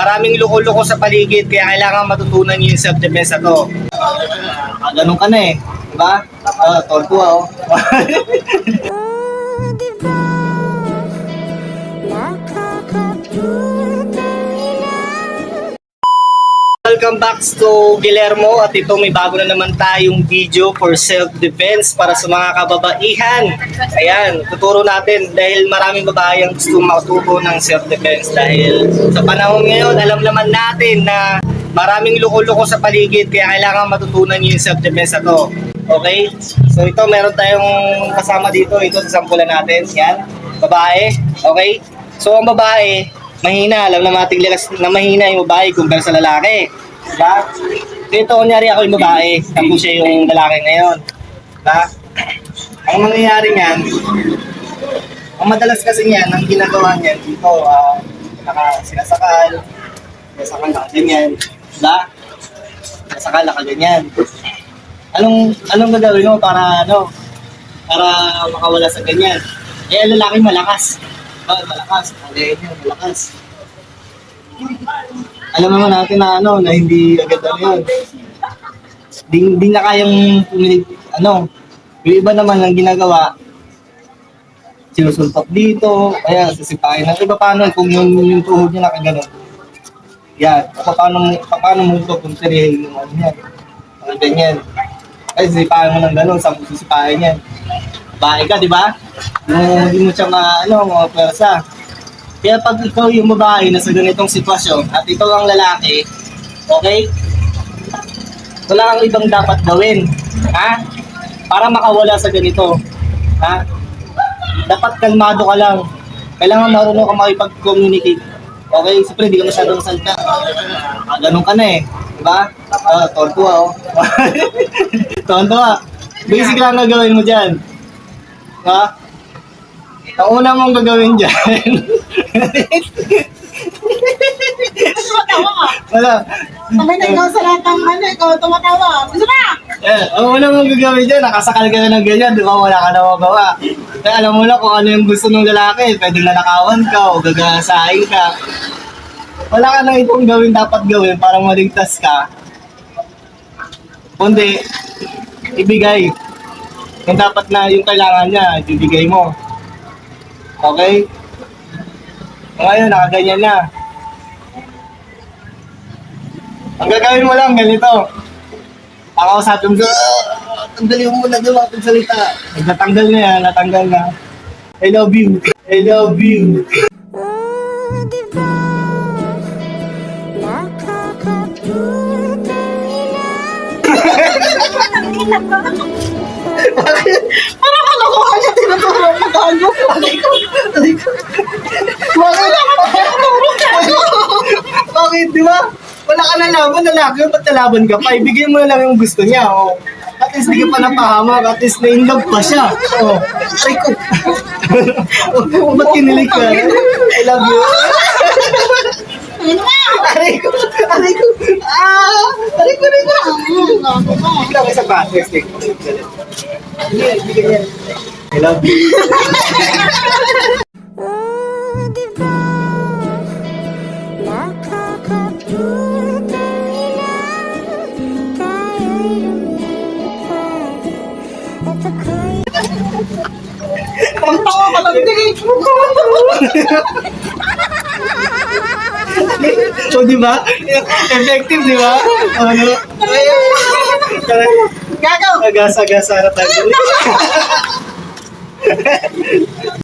maraming loko-loko sa paligid kaya kailangan matutunan niyo yung self-defense na to. Ganun ka na eh. Diba? Tortua oh. Welcome back to Guillermo at ito may bago na naman tayong video for self-defense para sa mga kababaihan. Ayan, tuturo natin dahil maraming babae ang gusto matuto ng self-defense dahil sa panahon ngayon alam naman natin na maraming loko-loko sa paligid kaya kailangan matutunan niyo yung self-defense na to. Okay? So ito meron tayong kasama dito, ito sasampulan natin. Yan, babae. Okay? So ang babae, mahina, alam na mating likas na mahina yung babae kumpara sa lalaki. Diba? Ito, kunyari ako yung babae, tapos siya yung lalaki ngayon. Diba? Ang mangyayari niyan, ang madalas kasi niyan, ang ginagawa niyan dito, sinasakal nakaganyan. Diba? Sinasakal nakaganyan. Anong gagawin mo para makawala sa ganyan? Eh, ang lalaki malakas. Malakas. Malakas. Alam naman natin na na hindi agad yun. Di na kayang pumilig, yung iba naman ang ginagawa, sinusuntok dito, kaya sisipain ng iba paano kung yung tuhod niya nakaganon. Yan, paano mo ito kung sarihin yung yan, mga ganyan. Ay, sisipain mo ng ganon, saan mo sisipain yan. Bae ka, di ba? Hindi mo siya mga pwersa. Kaya pag ikaw yung babae na sa ganitong sitwasyon at ikaw ang lalaki, okay? Wala kang ibang dapat gawin, ha? Para makawala sa ganito, ha? Dapat kalmado ka lang. Kailangan marunong ka makipag-communicate. Okay? Siyempre, hindi ka masyadong salita. Ganun ka na eh. Diba? Tortua oh. Tortua. Basic lang gagawin mo dyan. Ha? Ang una mong gagawin dyan. Tumatawa ka. Wala. Sabay na ikaw sa lahat ng ikaw tumatawa. Gusto na! Ang una mong gagawin dyan, nakasakal ka na ng ganyan, di ba? Wala ka na magawa. Kaya alam mo na kung ano yung gusto ng lalaki. Pwedeng nanakawan ka o gagasahin ka. Wala ka na itong dapat gawin para maligtas ka. Kundi, ibigay. Yung dapat na yung kailangan niya, ibigay mo. Okay? Ngayon, nakaganyan na. Ang gagawin mo lang, ganito. Ako sa atin, tanggalin mo muna daw ang salita. Nagtatanggal na yan, natanggal na. I love you. I love you. Parang kalokohan niya tinuturo mo gago. Bakit, di ba? Wala ka na laban, lalaki, ba't nalaban ka pa? Ibigay mo na lang yung gusto niya, oh. At least hindi ka pa napahamak, at least na-inlove pa siya. Oh, aray ko. Ba't kinilig ka? I love you. Aray ko. Aray ko. Aray ko. Ikaw isang ba? Testing. Hindi ganyan. I love you. Ang tawa ka lang din. So, di ba? Effective, di ba? Ano? Gagaw. Agasa-agasa na tayo.